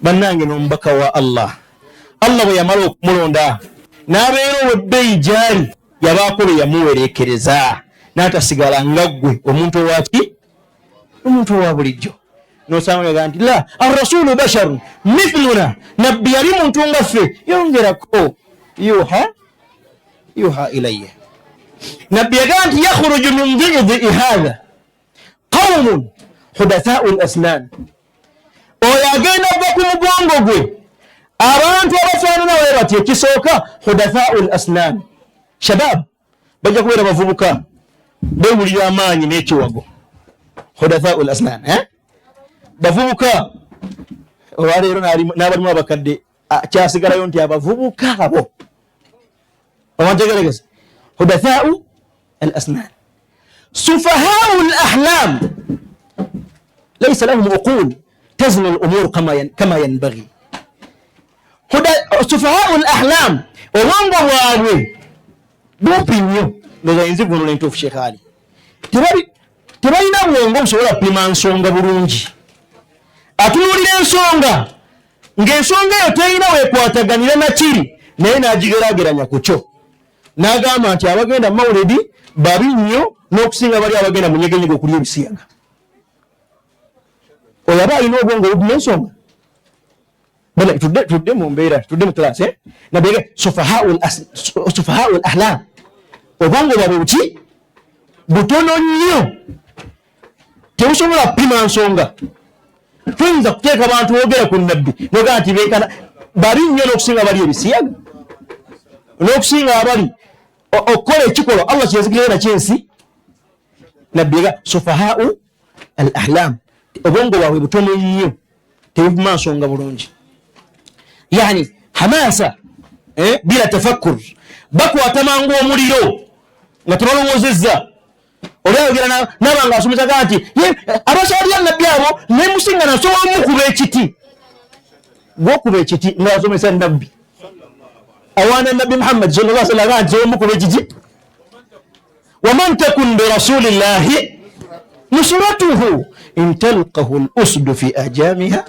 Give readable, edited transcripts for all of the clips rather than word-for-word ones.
bannange n'omubaka wa Allah bwe yamala okumulonda n'abeera ow'ebbeeyi gyali yabaako bye yamuwereekereza n'atasigala nga ggwe omuntu owaki omuntu owa bulijjo n'osanga yaga nti la arrasulu basharun mithluna nabbi yali muntu nga ffe yongerako yuha ilayya nabbi yaga nti yakhruju min dhidhi hadha qawmun hudathau lasnan oyo agenda va ku mugongo gwe abantu abafaanana bwe bati ekisooka hudathau lasnan shabab bajja kubeera bavubuka bewulira amaanyi n'ekiwago hudathau lasnan bavubuka olwaleero n'abalimu abakadde kyasigalayo nti abavubuka abo obantegeregeza hudathau alasnan sufahau alahlam laysa lahum uqul tazna alumur kama yanbaghi sufahau alahlam obwongo bwabwe bumpi nnyo ndoza vunula entuufu Sheikh Ali tebalina bwongo busobola kupima nsonga bulungi atunuulira ensonga ng'ensonga eyo terina weekwataganira nakiri naye n'agigeraageranya ku kyo n'agamba nti abagenda mu mawulidi babi nnyo n'okusinga bali abagenda mu nyegenyege okulya ebisiyaga oyo aba alina obwongo obupima ensonga tudde mu mbeera tudde mu class nabege sufahau alahlam obwongo bwabwe buki butono nnyo tebusobola kupima nsonga tuyinza kuteeka abantu boogera ku nabbi nogaa nti beekana babi nnyo n'okusinga bali ebisiyaga n'okusinga abali okukola ekikolwa Allah kyenzikirira nakyensi nabbi ega sufahau al ahlam obwongo bwabwe butono nnyo tebupima nsonga bulungi yani hamasa bila tafakkur bakwata mangu omuliro nga tebalowozezza olyayogera nabanga asomesaga nti abakyalya nabbi abo nemusinga nasobola omukuba ekiti gwokuba ekiti ngaasomesa nabbi awaana nabbi Muhammad sallallahu alaihi wasallam nti omukuba ekiti waman takun birasulillahi nusratuhu in talqahu al-usdu fi ajamiha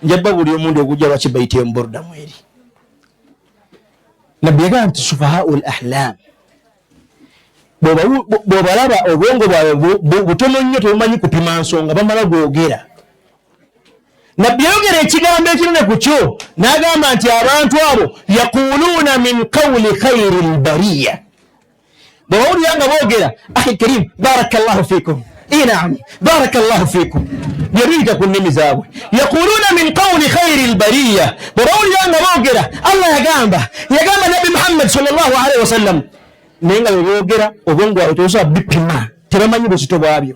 njabba buli omuntu okujja bakibaite emborda mweri nabbi yagaa nti sufahau al-ahlam bw'obalaba obwongo bwawe butono nnyo tebumanyi kupima nsonga bamala gwogera nabbi yayogera ekigambo ekinene ku kyo n'agamba nti abantu abo yaquluuna min qawli khayri lbariya bwebawulira nga boogera ahi karim barakallahu fikum naam barakallahu fikum byebiyita ku nnimi zaabwe yaquluuna min qawli khayri lbariya bwebawulira nga boogera Allah yagamba nabbi Muhammad sallallahu alaihi wasallam naye nga beboogera obwongo bwabwe tebusobola bipima tebamanyi buzito bwabyo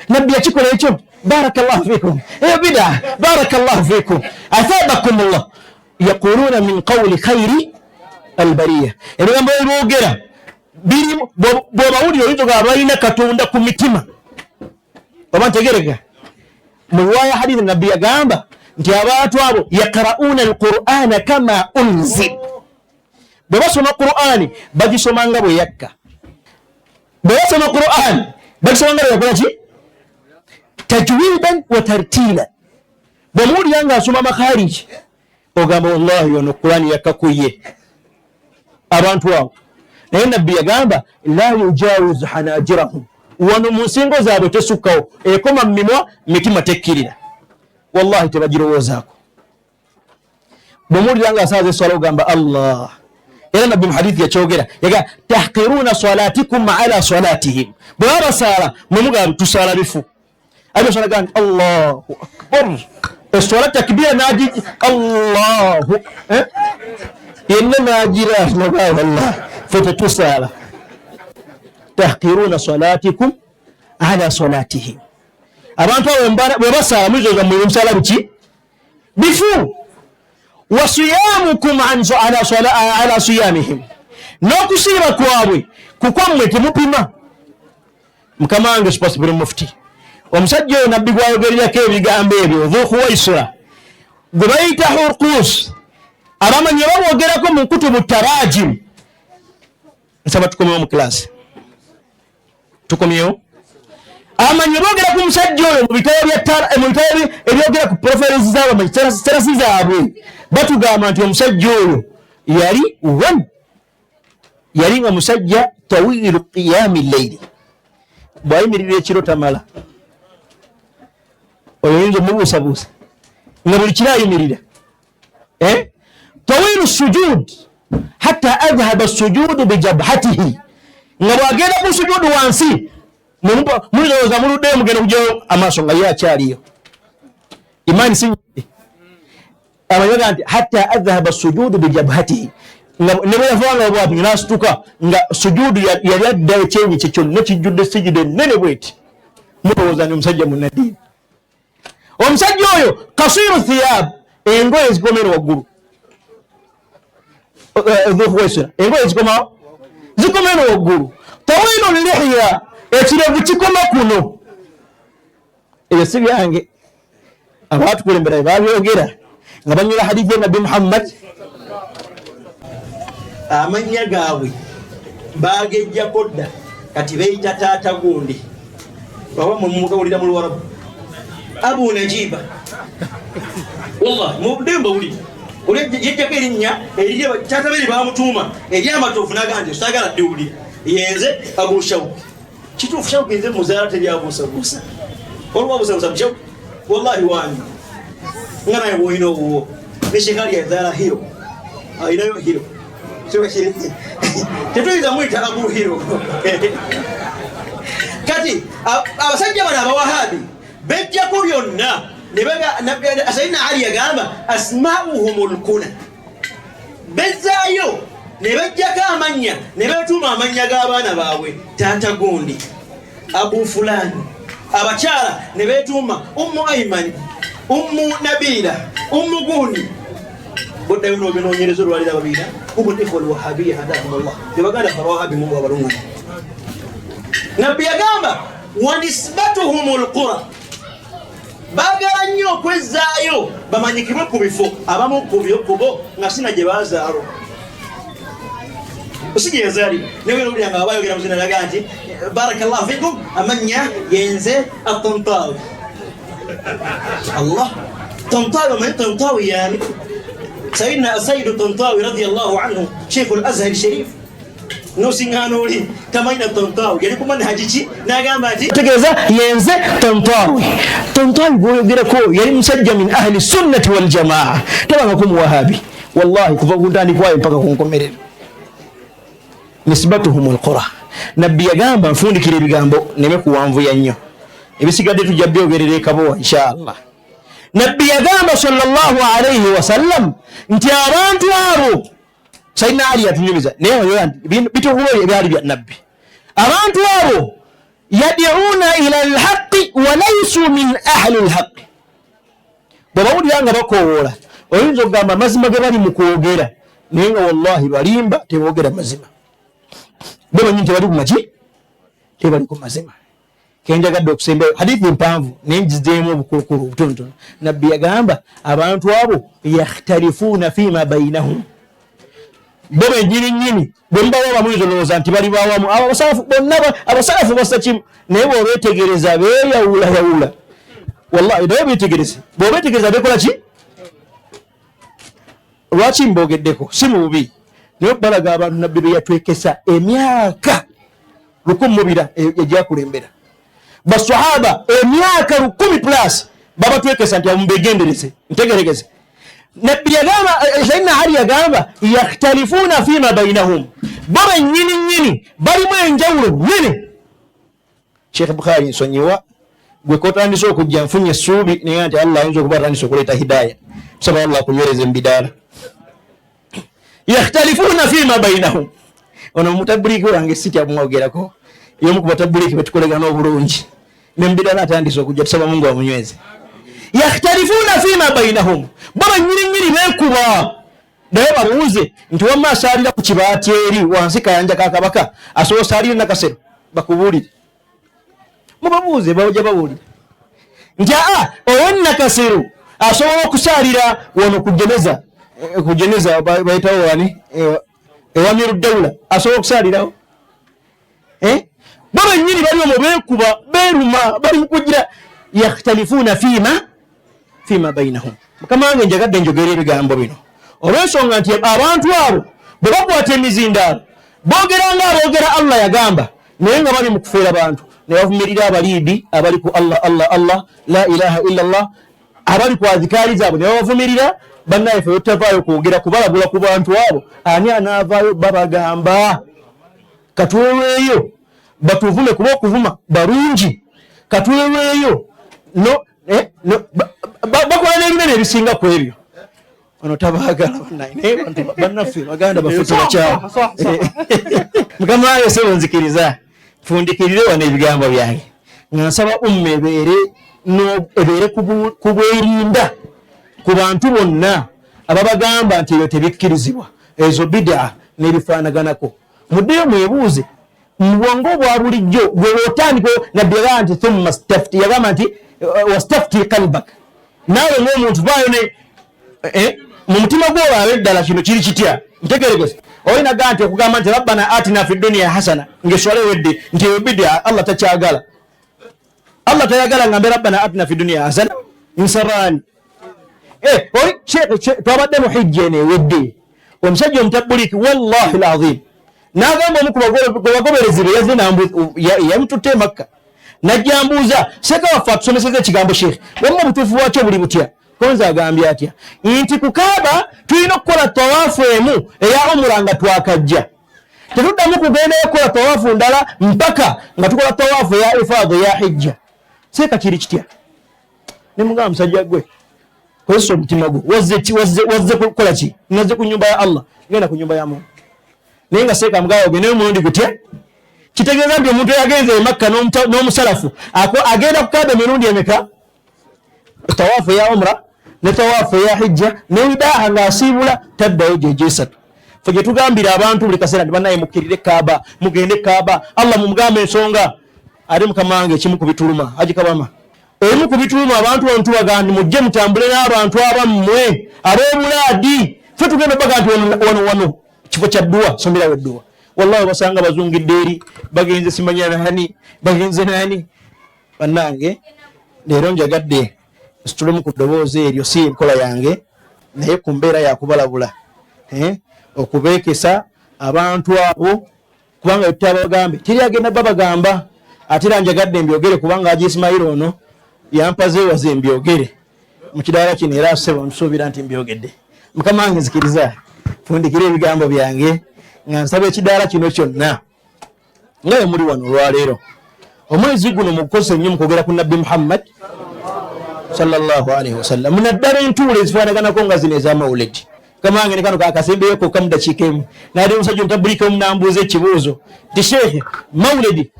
nabbi yakikola ekyo barakallahu fikum bida barakallahu fikum athabakum Allah yaquluuna min qawli khayri albariya ebigambo byeboogera birimu bw'obawulira oyinza balina katonda ku mitima oba ntegerega mu riwaya hadithi nabbi yagamba nti abantu abo yaqra'uuna alqur'ana kama unzil bwe basoma qur'ani bagisoma nga bwe yakka bwe basoma qur'ani bagisoma nga bwe yakola ki tajwidan wa tartila bwe muwulira ng'asoma makhariji ogamba wallahi ono qur'ani yakka ku ye abantu abo naye nabbi yagamba la yujawizu hanajirahum wano mu nsingo zaabwe tesukkawo ekoma mu mimwa mitima tekkirira wallahi tebagirowoozaako bwe muwulira ng'asaaza eswala ogamba Allah era nabbi mu hadithi yakyogera yaga tahqiruuna salatikum ala salatihim bwe babasaala mwemugamba tusaala bifu abisala gandi Allahu akbar eswala takbira naji Allahu yenna najira nagaa wallah fete tusaala tahqiruuna salatikum ala salatihim abantu abo bwe basaala mulizoza mu musala biki bifu wasiyamukum ala siyamihim n'okusiiba kwabwe kukwamwe temupima mukama wange supasibuli mufti omusajja oyo nabbi gwayogereryako ebigambo ebyo dhuhuwaisira gwe bayita hurqus abamanyi babwogerako mu kutubu tarajim nsaba tukomyewo mu kilasi tukomyewo amanyi boogera ku musajja oyo mu bitabo ebyogera ku profiles z'abamanyi terasi zaabwe batugamba nti omusajja oyo yali yali nga musajja tawiru qiyami lleyli bwayimirira ekiro tamala oyo yinza omubuusabuusa nga buli kiro ayimirira tawiru sujud hatta adhhaba sujudu bijabhatihi nga bwagenda ku sujudu wansi mulowooza muluddeyo mugenda kugyayo amaaso nga ye akyaliyo imaani si amanyaga nti hatta adhhaba sujudu bijabhatihi ne bwe yavanga bwati nga nasituka nga sujudu yali addayo ekyenyi kye kyonna kijjudde sijida ennene bweti mulowooza ni omusajja munadiini omusajja oyo kasiru thiyab engoye zikomere waggulu engoye zikomere waggulu tawilu lihya ekirevu kikoma kuno ebyo si byange abatukulembera babyogera nga banyula hadithi ya Nabi Muhammad amanya gaabwe bagejjako dda kati beeyita taata gundi baba mumugawulira mu Luwarabu Abu Najiba wallahi mudemba uli yejjako erinnya eriri taata beri bamutuuma eryamatofu naga nti osagala ddiwulira yenze Abu Shawki kituufu Shawki nze muzaala teryabuusabuusa olwabuusabuusa mushawki wallahi wanyi nga naye bwoyina obuwo ne shekali yazaala hiro ayinayo hiro tetuyinza mwita Abu Hiro kati abasajja bano abawahabi bejjako byonna Sayyidina Ali yagamba asma'uhumul kuna bezzaayo ne bejjako amannya ne betuuma amannya g'abaana baabwe taata gundi Abu fulani abakyala ne betuuma Ummu Ayman Ummu Nabila Ummu gundi boddayo n'obinoonyereza olwalira babiina humu ikhwa alwahabiyya hadahumullah tebaganda abawahabi mu abalungi nabbi yagamba wa nisbatuhumul qura baagala nnyo okwezzaayo bamanyikibwe ku bifo abamu kubo nga sina gye baazaalwa si gye yazaalibwa naye olulira nga bayogera muzina laga nti barakallahu fikum amannya yenze atantawi allah tantawi amanyi tantawi yani سيدنا السيد الطنطاوي رضي الله عنه شيخ الازهر الشريف نوسينغانولي كمان الطنطاوي يعني كمان هاجيتي ناغاماتي تجازا ينزه طنطاوي بيقول كو يعني مسجل من اهل السنه والجماعه طبعا كم وهابي والله كفغونداني كواي mpaka kunkomerera nisbatuhum alqura nabbi yagamba mfundikira ebigambo neme kuwanvuya nnyo ebisigadde tujja byogerere kabo inshallah nabbi yagamba sallallahu alayhi wasallam nti abantu abo Sayyidina Ali yatunyumiza naye bitukulo ebyali bya nabbi abantu abo yad'una ila alhaqqi wa laysu min ahli alhaqqi babawulira nga bakowoola oyinza okugamba mazima ge bali mu kwogera naye nga wallahi balimba teboogera mazima bamanyi nti bali ku maki tebali ku mazima kenjagadde okusembayo hadithi mpanvu nenjizeemu obukulukulu obutonotono nabbi yagamba abantu abo yakhtalifuuna fima bainahum bo bennyini bwe mubawo bamuyinza olowooza nti bali bawamu abasalafu bonna abasalafu bassa kimu naye bw'obeetegereza beeyawulayawula wallahi naye beetegereze bw'obeetegereza beekola ki lwaki mboogeddeko si mu bubi naye okubalaga abantu nabbi be yatwekesa emyaka 100 egyakulembera basahaba emyaka 10 plus baba twekesa nti amubegendereze ntegeregeze nabbi yagamba Sayyidina Ali yagamba yakhtalifuna fima bainahum baba nyini balimu enjawulo nene Sheikh Bukhari nsonyiwa gwe kotandise okujja nfunye essuubi naye nti Allah ayinza okuba atandise okuleeta hidaya tusaba Allah kunywereza embidaala yakhtalifuna fima bainahum ono mutabuliki wange sikyamwogerako yomu kubatabuliki betukolegana obulungi nembidala atandise okujja tusaba Mungu amunyweze yakhtalifuna fima bainahum baba nyiri bekuba naye babuuze nti wamma asalira ku kibaati eri wansi kayanja kakabaka asobola osalire nakasero bakubuulire mubabuuze bawojja bawulire nti oyo nakasero asobola okusalira wano kujeneza bayitawo wani ewamiru dawula asobola okusalirawo baba nyini bali mu bekuba beruma bali kugira yakhtalifuna fima bainahum kama wange njagadde njogera ebigambo bino olw'ensonga nti abantu abo bwe bakwata emizindaalo boogera nga aboogera Allah yagamba naye nga bali mu kufuula bantu ne bavumirira abaliidi abali ku Allah la ilaha illa Allah abali ku adhikaari zaabwe ne bavumirira bannaye ffe tutavaayo kwogera kubalabula ku bantu abo ani anaavaayo babagamba katweweeyo batuvume kuba okuvuma balungi katweweeyo bakola n'ebinene ebisinga ku ebyo ono tabaagala bannaffe baganda baffe tubakyawa mukama wange sebo nzikiriza fundikirire wano ebigambo byange nga nsaba umma ebeere kubwerinda ku bantu bonna ababagamba nti ebyo tebikkirizibwa ezo bidaa n'ebifaanaganako muddeyo mwebuuze mu bwongo bwa bulijjo gwe bw'otandika nabbi yagamba nti thumma stafti yagamba nti wastafti kalbak naawe ng'omuntu vaayo mu mutima gw'olaba eddala kino kiri kitya ntegeregese olina gaa nti okugamba nti rabbana atina fi dunia hasana ng'eswala ewedde nti eyo bidaa Allah takyagala Allah tayagala ngambe rabbana atina fi dunia hasana nsaraani twabadde mu hijja eno ewedde omusajja omutabuliki wallahi alazim n'agamba omu ku bagoberezi be yazze yamututte Makka najja mbuuza seeka waffe atusomeseza ekigambo sheekhe wamma obutuufu bwakyo buli butya konza agambye atya nti ku Kaaba tulina okukola tawaafu emu eya umura nga twakajja tetuddamu kugendayo kukola tawaafu ndala mpaka nga tukola tawaafu eya ifaadha eya hijja seeka kiri kitya ne mugamba musajja gwe kozesa omutima gwo wazze kukola ki nazze ku nyumba ya Allah genda ku nyumba ya Mungu naye nga seeka mugamba ogendeyo omulundi gutya kitegeeza nti omuntu yagenze e Makka n'omusalafu agenda ku Kaaba emirundi emeka tawaafu eya umra ne tawaafu eya hijja neidaaha ng'asiibula taddayo gyegyesatu fe gye tugambira abantu buli kaseera nti bannaye mukkirire Kaaba mugende Kaaba Allah mumugambe ensonga ate mukama wange ekimu ku bituluma Haji Kabama ebimu ku bituluma abantu bano tubaga nti mujje mutambule n'abantu abammwe ab'omulaadi fe tugenda baga nti wano kifo kya dduwa somerawo edduwa wallahi basanga bazungidde eri bagenze simanya nani bagenze nani bannange leero njagadde situlemu ku ddoboozi eryo si enkola yange naye ku mbeera yakubalabula okubeekesa abantu abo kubanga tutabagambe teri agenda babagamba ate era njagadde mbyogere kubanga Haji Ismail ono yampazeewaze mbyogere mu kidaala kino era aseba nsuubira nti mbyogedde mukama wange nzikiriza fundikira ebigambo byange nga nsaba ekidaala kino kyonna nga bwe muli wano olwaleero omwezi guno mukukozesa ennyo mukwogera ku nabbi Muhammad sallallahu alaihi wasallam munaddala entuula ezifaanaganako nga zino ez'amawuledi mukama wange ne kano kakasembeyo kokka mu dakiika emu naali omusajja omutabulika omu nambuuza ekibuuzo nti sheekhe mawuledi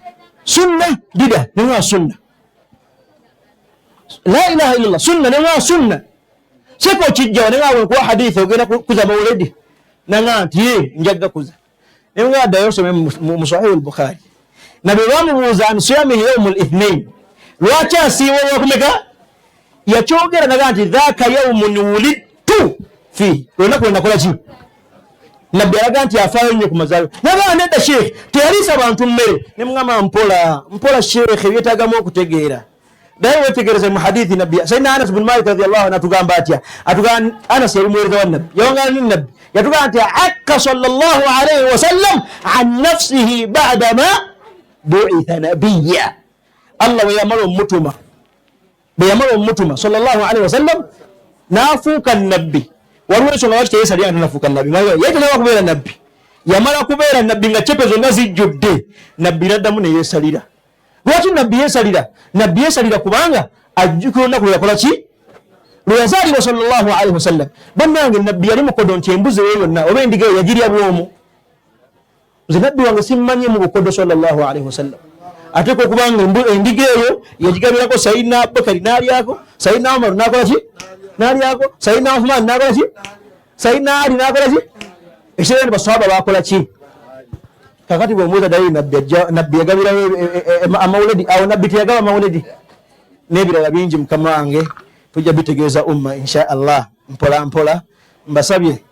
sunna bida nenga sunna la ilaha illallah sunna nenga sunna seko kijjawa nenga wenkuwa hadithi ogenda kuza mawuledi nanga nti njagga kuza nenga addayo osome mu Sahih al-Bukhari nabe bamubuuza an siyamihi yawmul ithnain lwaki asiiwa olwakumeka yakyogera naga nti dhaka yawmun wulidtu fi olunaku lwenakola ki nabbi alaga nti afaayo nnyo ku mazaalibwa naga nedda sheekhe teyaliisa bantu mmere ne mugamba mpola sheekhe byetaagamu okutegeera naye wetegereze mu hadithi nabbi sayyidina Anas bin Malik radiyallahu anhu atugamba atya atugamba Anas yali muweereza wa nabbi yawangala ni nabbi yatugamba nti akka sallallahu alayhi wasallam an nafsihi ba'da ma bu'itha nabiyya Allah bwe yamala omutuma sallallahu alayhi wasallam n'afuuka nabbi waliwo ensonga lwaki teyeesalira nti nafuuka nabbi yeetalewa kubeera nabbi yamala kubeera nabbi nga cepe zonna zijjudde nabbi naddamu neyeesalira lwaki nabbi yeesalira nabbi yeesalira kubanga ajjukira olunaku lwe yakola ki lwe yazaalibwa sallallahu alayhi wasallam bannange nabbi yali mukodo nti embuzi eyo yonna oba endiga eyo yagirya bwomu nze nabbi wange simmanyi mu bukodo sallallahu alayhi wasallam ate ko kubanga endiga eyo yagigabirako Sayyidina Abubakari n'alyako Sayyidina Umar n'akola ki n'alyako Sayyidina Uthman n'akola ki Sayyidina Ali n'akola ki ekirala ne basahaba bakola ki kakati bw'omuuza ddayo nabbi yagabirawo amawuledi awo nabbi teyagaba amawuledi n'ebirala bingi mukama wange tujja bitegeeza umma insha Allah mpola mpola mbasabye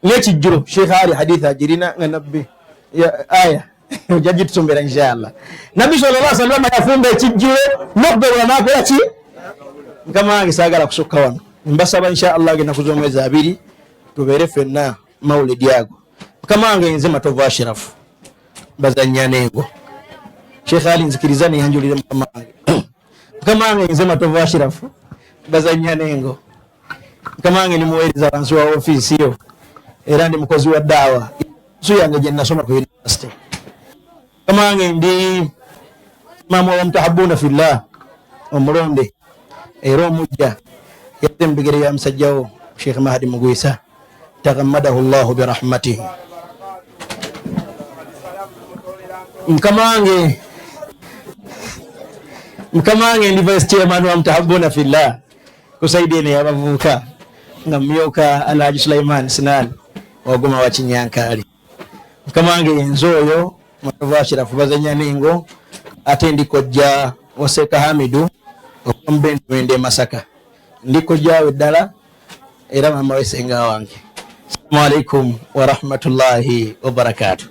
n'ekijjulo Sheikh Ali hadithi agirina nga nabbi aya ojja tusombera inshallah. Nabbi sallallahu alaihi wasallam yafumba ekijjulo nokubera nakola ki mukama wange saagala kusukka wano mbasaba inshallah genda kuzomwezi 2 tubeere ffenna maulidi ago. Mukama wange nze Matovu Ashraf bazanya nengo Sheikh Ali nzikiriza yanjulire mukama wange. Mukama wange nze Matovu Ashraf bazanya nengo. Mukama wange ni muweereza wansi wa ofisi yo era ndi mukozi wa dawa so yange gye nasoma ku university. Mukama wange ndi mama wa mutahabuna fillah omulonde era omujja yadde mu bigere ya musajjawo Sheikh Mahdi Mugwisa tagammadahu Allah bi rahmatihi. Mukama wange ndi vice chairman wa mutahabuna fillah kusaidieni abavubuka nga myoka Alhaji Sulaiman Sinan wagoma wa Kinyankali. Mukama wange yenzoyo Matovu Ashraf bazanya ningo ate ndikojja Waseka Hamidu okumbendu wende Masaka ndikojjawe ddala era mama wesenga wange. Assalamu alaikum wa rahmatullahi wa barakatuh.